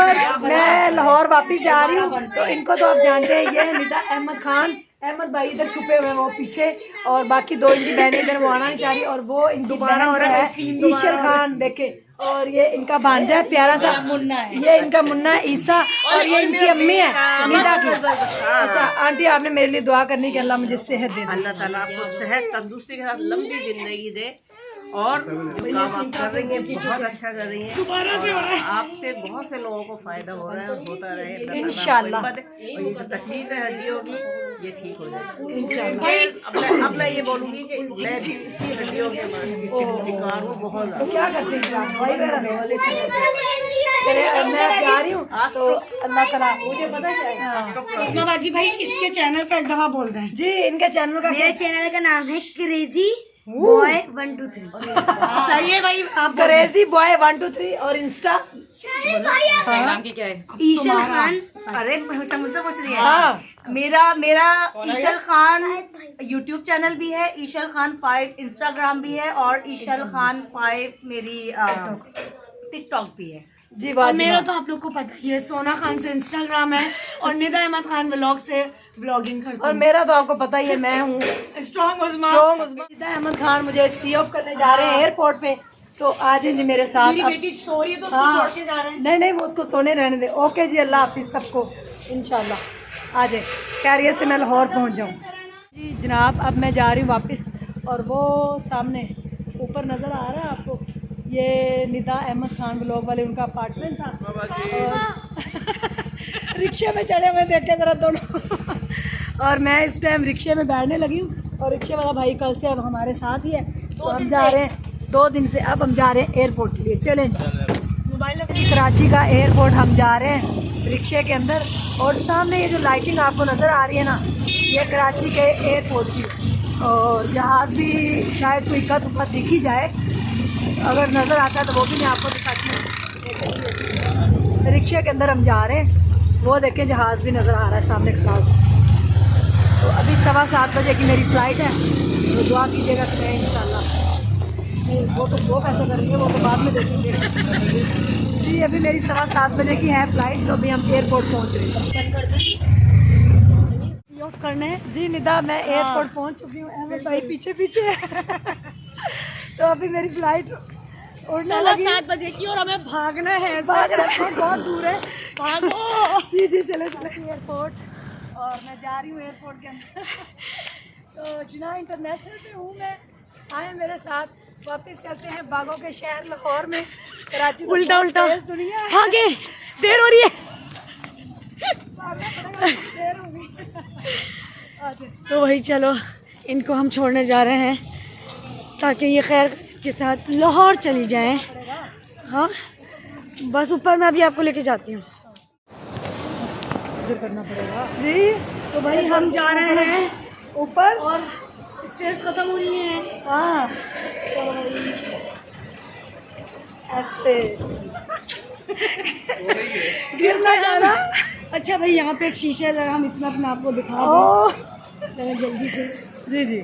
Viewers, मैं लाहौर वापस जा रही हूँ। तो इनको तो आप जानते हैं, ये निदा अहमद खान, अहमद भाई इधर छुपे हुए हैं वो पीछे, और बाकी दो इनकी बहनें इधर वो आना नहीं चाह रही, और वो इनकी बहन हो रहा है ईशर खान, देखे, और ये इनका भांजा है प्यारा सा मुन्ना है, ये इनका मुन्ना है ईसा, और ये इनकी अम्मी है निदा की। अच्छा आंटी, आपने मेरे लिए दुआ करनी कि अल्लाह मुझे सेहत दे, अल्लाह ताला आपको सेहत तंदुरुस्ती के साथ लंबी जिंदगी दे, और जो काम आप कर रही हैं बहुत अच्छा कर रही हैं, आपसे बहुत से लोगों को फायदा हो रहा है, होता रहे इंशाल्लाह। और ये जो तकलीफ है हड्डियों की, ये ठीक हो जाएगी इंशाल्लाह। अब मैं ये बोलूँगी कि मैं भी इसी हड्डियों के शिकार हूँ बहुत ज़्यादा। क्या करते हैं आप? वही मैं जा रही हूँ, तो अल्लाह ताला, मुझे पता है बाजी भाई, इसके चैनल का एक दफा बोल दें जी। इनके चैनल का, मेरे चैनल का नाम है क्रेजी बॉय 1 2 3। सही है भाई, आप क्रेजी बॉय 1 2 3, और इंस्टा नाम की क्या है? ईशल खान। अरे मुझसे पूछ रही है। हाँ, मेरा ईशल खान यूट्यूब चैनल भी है, ईशल खान 5 इंस्टाग्राम भी है, और ईशल खान 5 मेरी टिकटॉक भी है जी। और मेरा तो आप लोग को पता ही है, सोना खान से इंस्टाग्राम है, और निदा अहमद खान व्लॉग से व्लॉगिंग करती और मेरा तो आपको पता ही है, मैं हूँ हूँ। स्ट्रॉन्ग उस्मा। निदा अहमद खान मुझे सी ऑफ करने जा रहे हैं एयरपोर्ट पे, तो आ जाए जी मेरे साथ। मेरी बेटी सो रही है तो उसको हाँ। छोड़ के जा रहे हैं। नहीं नहीं, वो उसको सोने रहने दे। ओके जी, अल्लाह हाफिज सबको, इंशाल्लाह आ जाए कैरियर से मैं लाहौर पहुँच जाऊँ जी। जनाब, अब मैं जा रही हूँ वापस, और वो सामने ऊपर नज़र आ रहा है आपको, ये निदा अहमद खान व्लॉग वाले उनका अपार्टमेंट था, और रिक्शे में चढ़े हुए देखे ज़रा दोनों और मैं इस टाइम रिक्शे में बैठने लगी हूँ, और रिक्शे वाला भाई कल से अब हमारे साथ ही है, तो हम जा रहे हैं 2 दिन से, अब हम जा रहे हैं एयरपोर्ट के लिए। चलें जी, कराची का एयरपोर्ट हम जा रहे हैं रिक्शे के अंदर, और सामने ये जो लाइटिंग आपको नज़र आ रही है ना, ये कराची के एयरपोर्ट की, और जहाज़ भी शायद कोई कद उकद दिखी जाए, अगर नज़र आता है तो वो भी मैं आपको दिखाती हूँ। रिक्शे के अंदर हम जा रहे हैं, वो देखें जहाज़ भी नज़र आ रहा है सामने खड़ा हुआ। तो अभी 7:15 बजे की मेरी फ़्लाइट है, तो दुआ कीजिएगा कि मैं इंशाल्लाह, वो तो वो कैसे करेंगे वो तो बाद में देखेंगे जी। अभी मेरी 7:15 बजे की है फ़्लाइट, तो अभी हम एयरपोर्ट पहुँच रहे हैं ऑफ करने जी। निदा, मैं एयरपोर्ट पहुँच चुकी हूँ, अहमद भाई पीछे पीछे है तो अभी मेरी फ़्लाइट उड़ने लगी 7 बजे की, और हमें भागना है। बहुत दूर है, भागो। जी जी, चले चले एयरपोर्ट, और मैं जा रही हूँ एयरपोर्ट के अंदर तो जिना इंटरनेशनल पे हूँ मैं, आए मेरे साथ। वापस चलते हैं बागों के शहर लाहौर में। कराची तो उल्टा उल्टा दुनिया है, आगे देर हो रही है। देर हो गई। तो वही, चलो इनको हम छोड़ने जा रहे हैं, ताकि ये खैर के साथ लाहौर चली जाएं। हाँ, बस ऊपर मैं अभी आपको लेके जाती हूँ करना पड़ेगा जी। तो भाई हम जा रहे हैं ऊपर, और स्टेयर्स खत्म हो रही हैं। हाँ चलो भाई, ऐसे गिरना जाना। अच्छा भाई, यहाँ पे एक शीशा है, हम इसमें अपने आप को दिखा ओ दें। चलो जल्दी से। जी जी,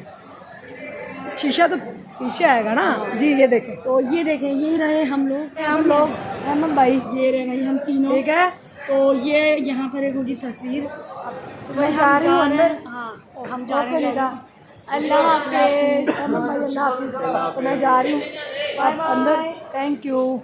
शीशा तो पीछे आएगा ना जी। ये देखें, तो ये देखें, ये रहे हम लोग अहमद भाई, ये रहे भाई हम तीनों, ठीक है। तो ये यहाँ पर एक होगी तस्वीर। तो मैं जा रही हूँ अंदर, हाँ, हम जा रहे हैं। अल्लाह हाफिज़, अल्लाह हाफिज़। तो मैं जा रही हूँ अब अंदर, थैंक यू।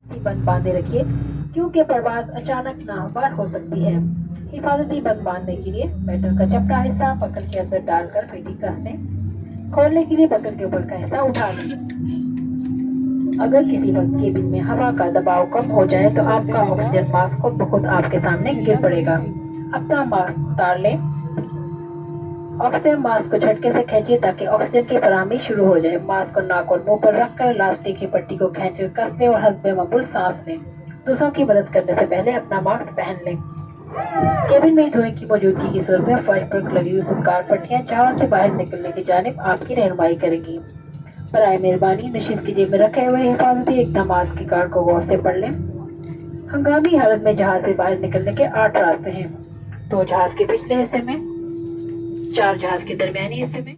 बंद बांधे रखिए, क्योंकि परवाज अचानक नाहमवार हो सकती है। हिफाजती बंद बांधने के लिए मेटल का चपटा हिस्सा बकल के अंदर डालकर पेटी कस दें। खोलने के लिए बकल के ऊपर का हिस्सा उठा लें। अगर किसी वक्त केबिन में हवा का दबाव कम हो जाए तो आपका ऑक्सीजन मास्क खुद ब खुद आपके सामने गिर पड़ेगा। अपना मास्क उतार लें। ऑक्सीजन मास्क को झटके से खींचिए ताकि ऑक्सीजन की फराहमी शुरू हो जाए। मास्क को नाक और मुंह पर रखकर इलास्टिक की पट्टी को खींचकर कस लें और हस्बे मामूल सांस लें। दूसरों की मदद करने से पहले अपना मास्क पहन लें। केबिन में धुएं की मौजूदगी की सूरत में फर्श पर लगी हुई खुदकार पट्टियां चारों से बाहर निकलने की जानिब आपकी रहनुमाई करेंगी। बराए मेहरबानी नशीस की जेब में रखे हुए हिफाजती इक़दामात की कार्ड को गौर से पढ़ लें। हंगामी हालत में जहाज से बाहर निकलने के 8 रास्ते हैं। 2 जहाज के पिछले हिस्से में, 4 जहाज के दरमियानी हिस्से में।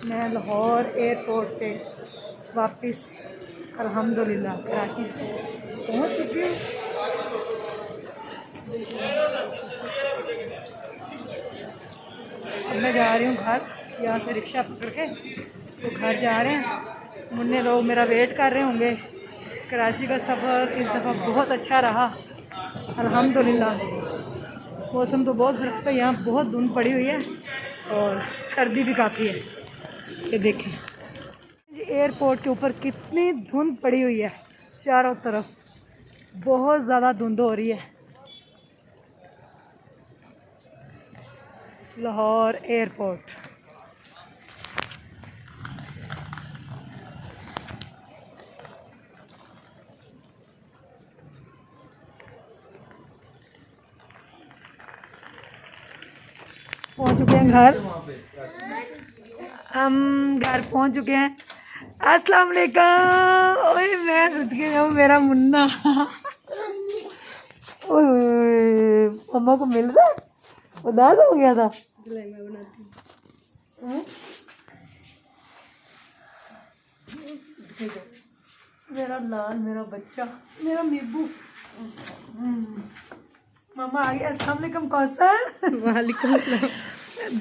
मैं लाहौर एयरपोर्ट पे वापस अल्हम्दुलिल्लाह कराची से पहुँच चुकी हूँ। अब मैं जा रही हूँ घर, यहाँ से रिक्शा पकड़ के तो घर जा रहे हैं। मुन्ने लोग मेरा वेट कर रहे होंगे। कराची का सफ़र इस दफ़ा बहुत अच्छा रहा अल्हम्दुलिल्लाह। मौसम तो बहुत फ़र्क है, यहाँ बहुत धुंध पड़ी हुई है और सर्दी भी काफ़ी है। ये देखें एयरपोर्ट के ऊपर कितनी धुंध पड़ी हुई है, चारों तरफ बहुत ज़्यादा धुंध हो रही है। लाहौर एयरपोर्ट पहुंच चुके हैं घर। हम घर पहुंच चुके हैं। अस्सलाम वालेकुम। ओए मैं सदके जाऊँ मेरा मुन्ना। ओए मम्मा को मिल रहा उदास हो गया था। मेरा लाल, मेरा बच्चा, मेरा मीबू। मामा आ गया। अस्सलाम वालेकुम कौसर। वालेकुम अस्सलाम।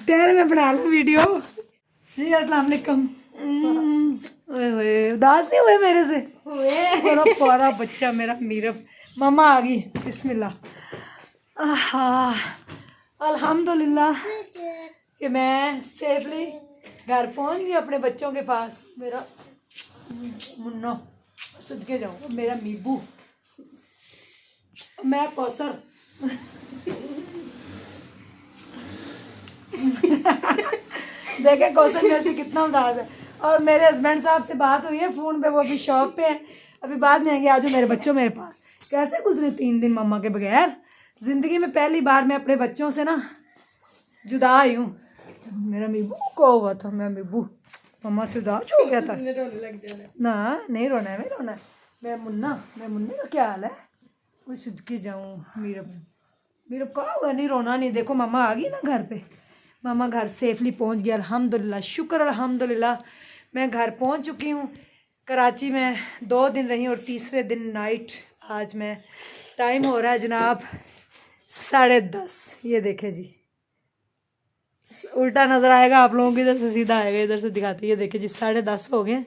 तेरे में बना लूँ वीडियो जी। अस्सलाम वालेकुम। उदास नहीं हुए मेरे से? मेरा प्यारा बच्चा, मेरा मीरब। मामा आ गई। बिस्मिल्लाह। अल्हम्दुलिल्लाह कि मैं सेफली घर पहुंच गई अपने बच्चों के पास। मेरा मुन्ना सदके जाऊँ, मेरा मीबू, मैं कौसर। देखे कौसर में से कितना उदास है। और मेरे हस्बैंड साहब से बात हुई है फ़ोन पे, वो अभी शॉप पे हैं, अभी बाद में आएंगे। आज मेरे बच्चों मेरे पास। कैसे गुजरे 3 दिन मम्मा के बगैर। ज़िंदगी में पहली बार मैं अपने बच्चों से ना जुदा आई हूँ। मेरा मीबू को हुआ था, मैं मीबू मम्मा तो उदास हो गया था। रोने लग जाना। ना नहीं रोना है, मैं रोना है। मैं मुन्ने का क्या हाल है? मैं सदके जाऊँ मीरब कहा हुआ नहीं रोना नहीं। देखो मामा आ गई ना घर पे, मामा घर सेफली पहुंच गया अल्हम्दुलिल्लाह, शुक्र अल्हम्दुलिल्लाह। मैं घर पहुंच चुकी हूँ। कराची में 2 दिन रही और तीसरे दिन नाइट आज मैं। टाइम हो रहा है जनाब 10:30। ये देखे जी, उल्टा नज़र आएगा आप लोगों को, इधर से सीधा आएगा, इधर से दिखाते। ये देखिए जी 10:30 हो गए,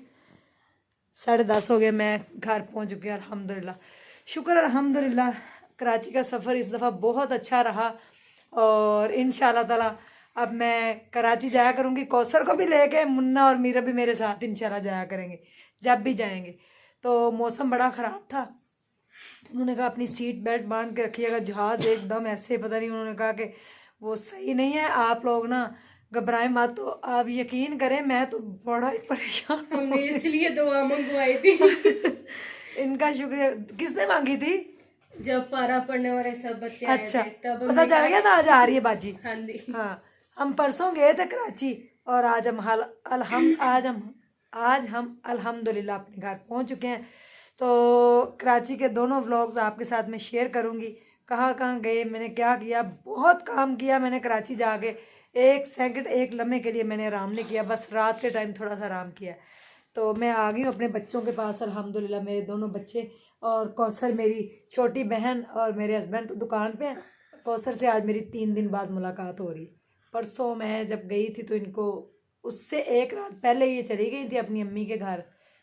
10:30 हो गए। मैं घर पहुंच चुकी हूँ अल्हम्दुलिल्लाह, शुक्र अल्हम्दुलिल्लाह। कराची का सफ़र इस दफ़ा बहुत अच्छा रहा और इंशाल्लाह ताला अब मैं कराची जाया करूँगी। कौसर को भी लेके, मुन्ना और मीरा भी मेरे साथ इंशाल्लाह जाया करेंगे जब भी जाएंगे। तो मौसम बड़ा ख़राब था, उन्होंने कहा अपनी सीट बेल्ट बांध के रखिएगा। जहाज़ एकदम ऐसे पता नहीं, उन्होंने कहा कि वो सही नहीं है, आप लोग ना घबराएं मत। तो आप यकीन करें मैं तो बड़ा ही परेशान हूँ। हमने इसलिए दुआ मंगवाई थी। इनका शुक्रिया। किसने मांगी थी? जब पारा पढ़ने वाले सब बच्चे आए अच्छा, थे, तब पता चल गया था आज आ रही है बाजी। हाँ जी। हाँ, हम परसों गए थे कराची और आज हम अल्हम्दुलिल्लाह अपने घर पहुंच चुके हैं। तो कराची के दोनों व्लॉग्स आपके साथ में शेयर करूंगी, कहाँ कहाँ गए, मैंने क्या किया। बहुत काम किया मैंने कराची जाके, 1 सेकंड 1 लम्हे के लिए मैंने आराम नहीं किया, बस रात के टाइम थोड़ा सा आराम किया। तो मैं आ गई हूँ अपने बच्चों के पास अल्हम्दुलिल्लाह। मेरे दोनों बच्चे और कौसर मेरी छोटी बहन और मेरे हस्बैंड तो दुकान पे हैं। कौसर से आज मेरी 3 दिन बाद मुलाकात हो रही। परसों मैं जब गई थी तो इनको उससे 1 रात पहले ये चली गई थी अपनी अम्मी के घर,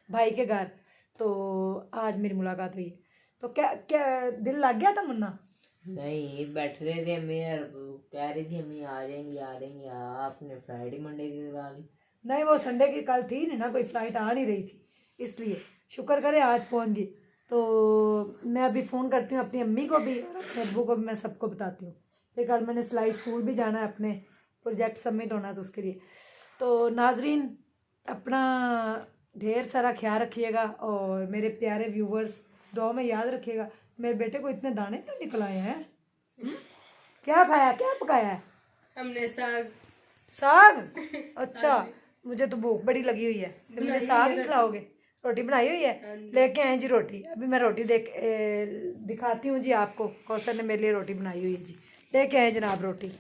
भाई के घर। तो आज मेरी मुलाकात हुई। तो क्या क्या दिल लग गया था मुन्ना? नहीं, बैठ रहे थे, मैं कह रही थी अम्मी आ जाएंगी, आपने फ्राइडे मंडे की करा ली। नहीं, वो संडे की कल थी नहीं ना, कोई फ्लाइट आ नहीं रही थी, इसलिए शुक्र करे आज पहुंच गई। तो मैं अभी फ़ोन करती हूँ अपनी अम्मी को भी और अपने अब्बू को भी, मैं सबको बताती हूँ। फिर कल मैंने सिलाई स्कूल भी जाना है, अपने प्रोजेक्ट सबमिट होना है तो उसके लिए। तो नाजरीन अपना ढेर सारा ख्याल रखिएगा और मेरे प्यारे व्यूवर्स दुआ में याद रखिएगा। मेरे बेटे को इतने दाने क्यों निकल आए हैं? क्या खाया, क्या पकाया है? हमने साग। अच्छा, मुझे तो भूख बड़ी लगी हुई है, फिर मुझे साग ही खिलाओगे? रोटी बनाई हुई है? लेके आए जी रोटी। अभी मैं रोटी दिखाती हूँ जी आपको। कौसर ने मेरे लिए रोटी बनाई हुई है जी, लेके आए जनाब रोटी।